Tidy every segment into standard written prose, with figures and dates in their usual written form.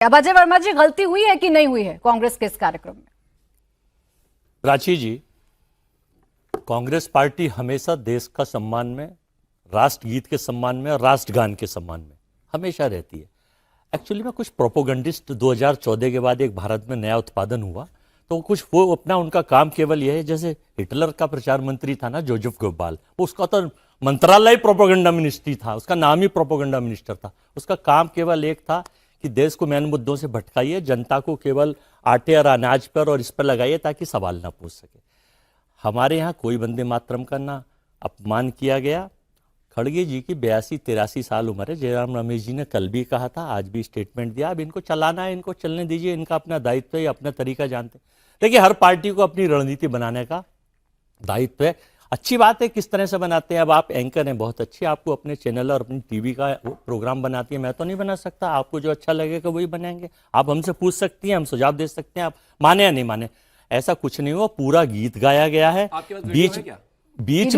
अब अजय वर्मा जी, गलती हुई है कि नहीं हुई है कांग्रेस के इस कार्यक्रम में? प्राची जी, कांग्रेस पार्टी हमेशा देश का सम्मान में, राष्ट्रगीत के सम्मान में और राष्ट्रगान के सम्मान में हमेशा रहती है। एक्चुअली में कुछ प्रोपोगंडिस्ट 2014 के बाद एक भारत में नया उत्पादन हुआ, तो कुछ वो अपना उनका काम केवल यह है, जैसे हिटलर का प्रचार मंत्री था ना जोसेफ गोब्बाल, उसका तो मंत्रालय प्रोपोगंडा मिनिस्ट्री था, उसका नाम ही प्रोपोगंडा मिनिस्टर था। उसका काम केवल एक था कि देश को मेन मुद्दों से भटकाइए, जनता को केवल आटे और अनाज पर और इस पर लगाइए ताकि सवाल ना पूछ सके। हमारे यहाँ कोई वंदे मातरम का ना अपमान किया गया। खड़गे जी की 82-83 साल उम्र है। जयराम रमेश जी ने कल भी कहा था, आज भी स्टेटमेंट दिया, अब इनको चलाना है, इनको चलने दीजिए, इनका अपना दायित्व है, अपना तरीका जानते हैं। देखिए, हर पार्टी को अपनी रणनीति बनाने का दायित्व है। अच्छी बात है किस तरह से बनाते हैं। अब आप एंकर हैं, बहुत अच्छी, आपको अपने चैनल और अपनी टीवी का प्रोग्राम बनाती है, मैं तो नहीं बना सकता। आपको जो अच्छा लगेगा वही बनाएंगे। आप हमसे पूछ सकती हैं, हम सुझाव दे सकते हैं, आप माने या नहीं माने। ऐसा कुछ नहीं हुआ, पूरा गीत गाया गया है। बीच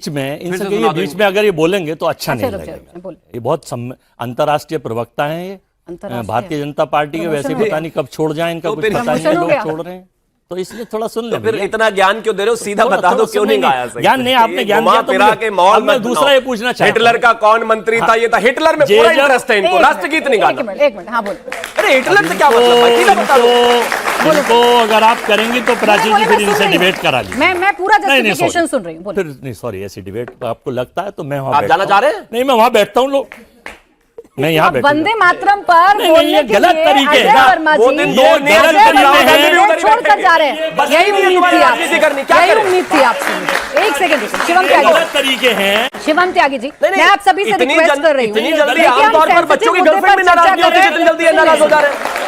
में इन सब के बीच में अगर ये बोलेंगे तो अच्छा नहीं लगेगा। ये बहुत अंतर्राष्ट्रीय प्रवक्ता हैं, ये भारतीय जनता पार्टी के, वैसे पता नहीं कब छोड़ जाए, इनका कुछ पता नहीं, लोग छोड़ रहे हैं, तो इसलिए थोड़ा सुन ले। फिर इतना ज्ञान क्यों दे रहे हो? सीधा बता दो, क्यों नहीं गाया? ज्ञान नहीं, आपने ज्ञान दिया तो के माहौल में दूसरा ये पूछना चाहता हूं, हिटलर का कौन मंत्री था? ये था हिटलर में पूरा इंटरेस्ट है इनको, राष्ट्रगीत नहीं गाना। एक मिनट, हाँ बोलो। अरे हिटलर से क्या मतलब है? सीधा बता दो। इनको अगर आप करेंगी तो प्राची जी फिर इनसे डिबेट करा लीजिए। मैं पूरा जस्टिफिकेशन सुन रही हूँ। फिर नहीं, सॉरी, ऐसी डिबेट आपको लगता है तो मैं वहां आप जाना चाह रहे हैं? नहीं, मैं वहां बैठता हूँ, लोग मैं यहाँ बैठा। वंदे मातरम पर बोलने के गलत लिए तरीके अजय वर्मा जी छोड़कर जा रहे हैं। यही उम्मीद थी आपसे, यही उम्मीद थी आपसे। एक सेकंड, शिवम त्यागी, गलत तरीके हैं। शिवम त्यागी जी, मैं आप सभी से रिक्वेस्ट कर रही हूँ, इतनी जल्दी आमतौर पर बच्चों की गर्लफ्रेंड भी नाराज नहीं होती जितनी जल्दी नाराज हो जा रहे हैं।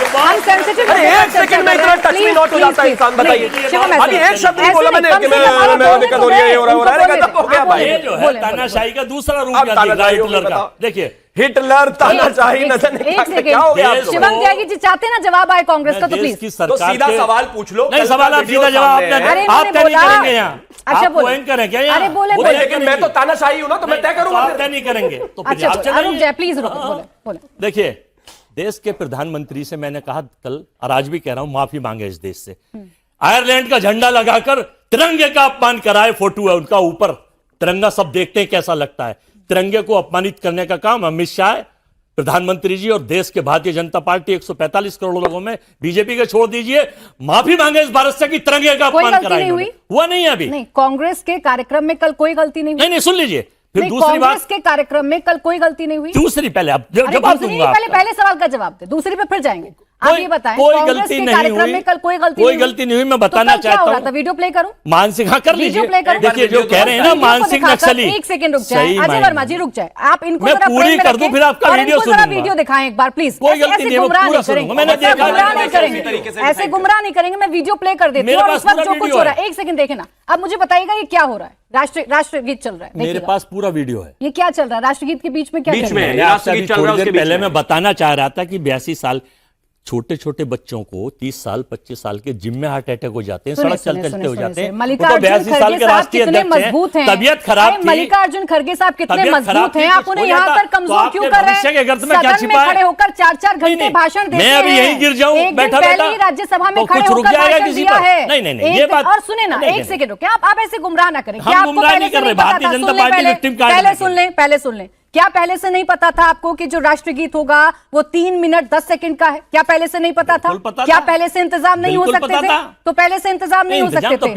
हम सेंसिटिव, एक सेकंड में इतना टच में नॉट हो जाता है इंसान, बताइए। अभी एक शब्द नहीं बोला मैंने कि मैं दिक्कत हो रही है, हो रहा है, खत्म हो गया भाई। ये जो है तानाशाही का दूसरा रूप हिटलर का। देखिए, हिटलर तानाशाही नजर नहीं आता, क्या हो गया? शिवम त्यागी जी चाहते हैं ना जवाब आए कांग्रेस का, तो प्लीज तो सीधा सवाल पूछ लो। नहीं, सवाल आप सीधा जवाब आप तय नहीं करेंगे यहाँ। अच्छा, बोले एंकर है क्या यहाँ? अरे बोले, लेकिन मैं तो तानाशाही हूँ ना, तो मैं तय करूंगा। आप तय नहीं करेंगे तो अच्छा रुक जाए प्लीज, बोले। देखिए, देश के प्रधानमंत्री से मैंने कहा कल, और आज भी कह रहा हूं, माफी मांगे इस देश से। आयरलैंड का झंडा लगाकर तिरंगे का अपमान कराए, फोटो है उनका ऊपर तिरंगा, सब देखते हैं कैसा लगता है। तिरंगे को अपमानित करने का काम अमित शाह, प्रधानमंत्री जी और देश के भारतीय जनता पार्टी 145 करोड़ लोगों में बीजेपी के छोड़ दीजिए, माफी मांगे इस भारत से कि तिरंगे का अपमान कराए। हुआ नहीं है अभी। नहीं, कांग्रेस के कार्यक्रम में कल कोई गलती नहीं हुई। नहीं, सुन लीजिए, फिर दूसरी बात, कांग्रेस के कार्यक्रम में कल कोई गलती नहीं हुई। दूसरी, पहले आप जवाब दूंगा, पहले सवाल का जवाब दे, दूसरी पे फिर जाएंगे। आप ये बताएं, कोई कांग्रेस गलती के नहीं कार्यक्रम हुई, में कल कोई गलती नहीं हुई। मैं बताना चाहता हूँ, वीडियो प्ले करो, मानसिक, हाँ कर लीजिए। देखिए, जो कह रहे हैं ना मानसिक नक्सली। एक सेकंड रुक जाए अजय वर्मा जी, रुक जाए। आप इनको मैं पूरी कर दूं, फिर आपका वीडियो सुनूंगा। वीडियो दिखाएं एक बार प्लीज। कोई गलती नहीं है, पूरा सुनूंगा। मैंने देखा, ऐसे गुमराह नहीं करेंगे। मैं वीडियो प्ले कर देती हूँ, इस वक्त जो कुछ हो रहा है, एक सेकंड देखे ना। अब मुझे बताइएगा ये क्या हो रहा है? राष्ट्रगीत चल रहा है, मेरे पास पूरा वीडियो है। ये क्या चल रहा है राष्ट्रगीत के बीच में? क्या बीच में राष्ट्रगीत चल रहा है, उसके पहले मैं बताना चाह रहा था कि 82 साल छोटे छोटे बच्चों को 30 साल 25 साल के जिम में हार्ट अटैक हो जाते हैं, सड़क चलते चलते हो जाते हैं। मल्लिकार्जुन खड़गे साहब कितने मजबूत हैं, तबियत खराब थी। मल्लिकार्जुन खड़गे साहब कितने मजबूत हैं, आप उन्हें यहाँ पर कमजोर क्यों कर रहे हैं? सदन में खड़े होकर 4-4 घंटे भाषण देते हैं। मैं अभी यहीं गिर जाऊं बैठा बैठा, राज्यसभा में खड़े होकर भाषण दिया है। नहीं, ये बात, और सुने ना, एक सेकंड रुके, आप ऐसे गुमराह ना करें। क्या आपको पहले से नहीं पता था? पहले सुन लें। क्या पहले से नहीं पता था आपको कि जो राष्ट्रगीत होगा वो 3 मिनट 10 सेकंड का है? क्या पहले से नहीं पता था? क्या पहले से इंतजाम नहीं हो सकते थे? तो पहले से इंतजाम नहीं हो सकते थे।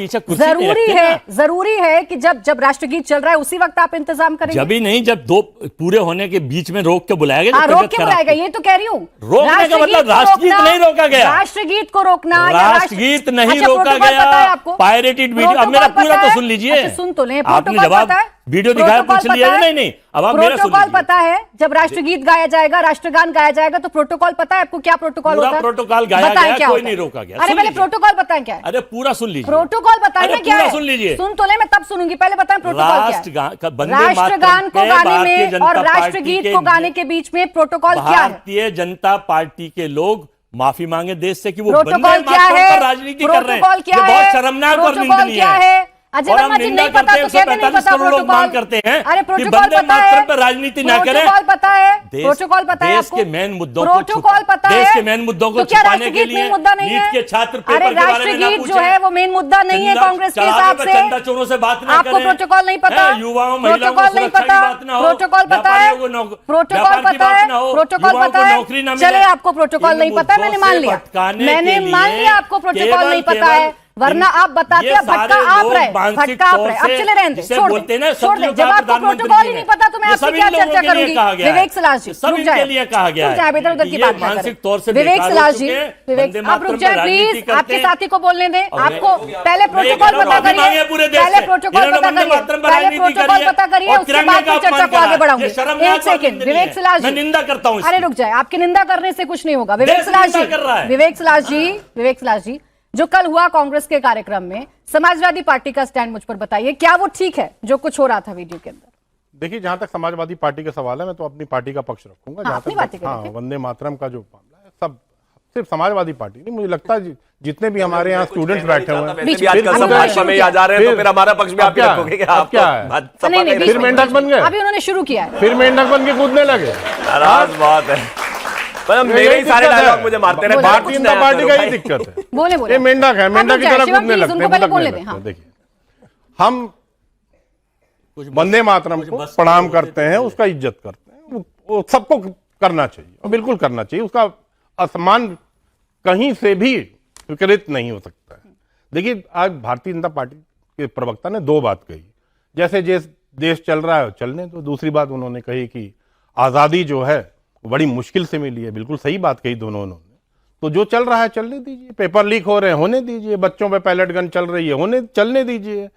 जरूरी है कि जब राष्ट्रगीत चल रहा है उसी वक्त आप इंतजाम करेंगे। जब ही नहीं, जब दो पूरे होने के बीच में रोक के बुलाया गया। रोक के बुलाएगा, ये तो कह रही हूँ। रोकने का मतलब राष्ट्रगीत नहीं रोका गया, राष्ट्रगीत को रोकना, राष्ट्रगीत नहीं रोका गया। पायरेटेड वीडियो, अब मेरा पूरा तो सुन लीजिए। सुन तो लें, आपने जवाब वीडियो दिखाया, पूछ लिया। नहीं, अब आप मेरा प्रोटोकॉल पता है? जब राष्ट्रगीत गाया जाएगा, राष्ट्रगान गाया जाएगा, तो प्रोटोकॉल पता है आपको? क्या प्रोटोकॉल होता है? प्रोटोकॉल गाया गया, कोई नहीं रोका गया। अरे पहले प्रोटोकॉल बताएं क्या है? अरे पूरा सुन लीजिए। प्रोटोकॉल बताएं ना क्या है? सुन लीजिए, सुन तो ले, मैं तब सुनूंगी। पहले बताएं प्रोटोकॉल क्या है? राष्ट्रगान को गाने में और राष्ट्रगीत को गाने के बीच में प्रोटोकॉल क्या है? भारतीय जनता पार्टी के लोग माफी मांगे देश से कि वो प्रोटोकॉल क्या है? राजनीति कर रहे हैं। प्रोटोकॉल क्या है? बहुत शर्मनाक और निंदनीय है। अजय और हम वर्मा जी निंदा नहीं पता करते हैं, तो कहते नहीं 145 पता करोड़ लोग प्रोटोकॉल। मांग करते हैं अरे कि प्रोटोकॉल वंदे पता है, मातरम पर राजनीति ना करें। प्रोटोकॉल पता है, देश- प्रोटोकॉल पता है देश आपको? के मेन मुद्दों को प्रोटोकॉल पता है, देश के मेन मुद्दों को तो क्या छुपाने के राष्ट्रगीत लिए मेन मुद्दा नहीं नीट है? के छात्र पेपर अरे के बारे में ना राष्ट्रगीत जो पूछें। है वो मेन मुद्दा नहीं है चंदा- कांग्रेस के चढ़ावे हिसाब पे से। चंदा चोरों से बात ना आपको करें। प्रोटोकॉल नहीं पता, हैं, युवाओं महिलाओं को प्रोटोकॉल नहीं सुरक्षा की पता, बात ना हो, प्रोटोकॉल पता है, व्यापारियों को प्रोटोकॉल व्यापार की पता बात है, ना हो, प्रोटोकॉल युवाओं पता को है। नौकरी ना मिले। चले आपको प्रोटोकॉल इन नहीं पता, मैंने मुद्दों मान से लिया, भटकाने मैंने के मान लिए लिया आपको प्रोटोकॉल नहीं पता है, वरना आप बताते ये हैं भटका सारे आप लोग रहे, मानसिक भटका आप तौर रहे। अब से चले रहने दे, जिसे छोड़ बोलते हैं ना, दे, छोड़ दे। सब जब आपको प्रधानमंत्री प्रोटोकॉल ही ने। नहीं पता तो मैं ये आपसे सभी क्या लोगों चर्चा के लिए करूंगी? कहा गया है। विवेक सलाह जी ये सभी रुक जाए, के लिए कहा गया रुक है। जाए, अब इधर उधर की ये बात ना मानसिक करें। तौर से विवेक बेकार हो सलाह चुके जी, हैं, विवेक वंदे आप मातरम रुक पर जाए राजनीति प्लीज, करते आपके हैं। साथी को बोलने दें। और आपको मैं- पहले मैं ये कह प्रोटोकॉल रहा हूं, पता अभी मांगे करिए, पूरे देश पहले से। प्रोटोकॉल इन्होंने पता वंदे करिए, मातरम पर पहले राजनीति प्रोटोकॉल करी है पता करिए, और उसके तिरंगे बाद का फिर चर्चा अपमान को आगे करा है। बढ़ाऊंगी। ये शर्मनाक एक सेकंड, बात नहीं विवेक है। सलाह जी, मैं निंदा करता हूं इसकी। अरे रुक जाए, आपकी निंदा करने से कुछ नहीं होगा। विवेक देश सलाह निंदा जी, कर रहा है। विवेक सलाह जी, विवेक सलाह जी, जो कल हुआ कांग्रेस के कार्यक्रम में, समाजवादी पार्टी का स्टैंड मुझ पर बताइए, क्या वो ठीक है जो कुछ हो रहा था वीडियो के अंदर? देखिए, जहां तक समाजवादी पार्टी का सवाल है, मैं तो अपनी पार्टी का पक्ष रखूंगा। जहां अपनी तक पार्टी का हाँ, रखें। वंदे मातरम का जो मामला है, सब सिर्फ समाजवादी पार्टी नहीं, मुझे लगता है जितने भी हमारे यहाँ स्टूडेंट्स बैठे हुए हैं, वैसे भी आजकल सब भाजपा में ही आ जा रहे हैं, तो फिर हमारा पक्ष भी आप ही रखोगे कि आप क्या है? सपा नहीं, नहीं, का ही फिर बीच में- मेंढक बन गए, अभी उन्होंने शुरू किया है। फिर मेंढक बन के कूदने लगे। नाराज बात है। मतलब मेरे ही सारे डायलॉग मुझे मारते रहे। भारतीय जनता पार्टी का ही दिक्कत है। बोले बोले ये मेंढक है, मेंढक की तरह शिवम कूदने प्लीज, लगते उनको हैं, पहले भुलकने बोलने लगते दें, हैं। हाँ। देखिए, हम वंदे मातरम को प्रणाम करते हैं, उसका इज्जत करते हैं, वो सबको करना चाहिए और बिल्कुल करना चाहिए। उसका असमान कहीं से भी स्वीकृत नहीं हो सकता है। देखिए, आज भारतीय जनता पार्टी के प्रवक्ता ने दो बात कही, जैसे जिस देश चल रहा है चलने तो। दूसरी बात उन्होंने कही कि आज़ादी जो है बड़ी मुश्किल से मिली है। बिल्कुल सही बात कही दोनों उन्होंने। तो जो चल रहा है चलने दीजिए, पेपर लीक हो रहे हैं होने दीजिए, बच्चों पे पैलेट गन चल रही है चलने दीजिए,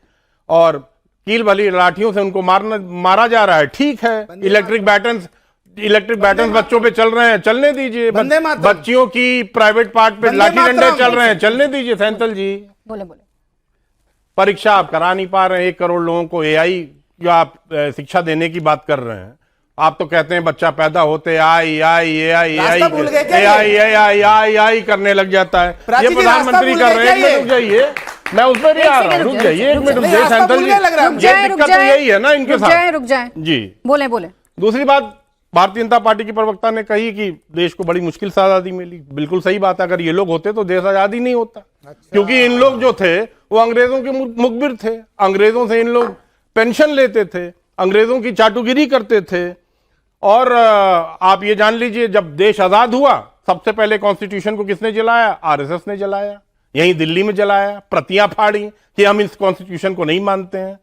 और कील भली लाठियों से उनको मारा जा रहा है, ठीक है। इलेक्ट्रिक बैटन्स बच्चों पे चल रहे हैं, चलने दीजिए। बच्चियों की प्राइवेट पार्ट पे लाठी डंडे चल रहे हैं, चलने दीजिए। सैंतल जी, बोले बोले परीक्षा आप करा नहीं पा रहे हैं, 1 करोड़ लोगों को AI जो आप शिक्षा देने की बात कर रहे हैं। आप तो कहते हैं बच्चा पैदा होते AI करने लग जाता है। ये प्रधानमंत्री कर रहे हैं। एक मिनट रुक जाइए, मैं उस पर भी आ रहा हूँ। रुक जाइए, एक मिनट रुक जाइए। सैंतल जी, ये दिक्कत तो यही है ना इनके साथ। रुक जाए जी, बोले बोले दूसरी बात, भारतीय जनता पार्टी की प्रवक्ता ने कही कि देश को बड़ी मुश्किल से आजादी मिली। बिल्कुल सही बात है। अगर ये लोग होते तो देश आजादी नहीं होता। क्योंकि इन लोग जो थे वो अंग्रेजों के मुखबिर थे। अंग्रेजों से इन लोग पेंशन लेते थे, अंग्रेजों की चाटुगिरी करते थे। और आप ये जान लीजिए, जब देश आजाद हुआ, सबसे पहले कॉन्स्टिट्यूशन को किसने जलाया? RSS ने जलाया, यहीं दिल्ली में जलाया, प्रतियां फाड़ी कि हम इस कॉन्स्टिट्यूशन को नहीं मानते हैं।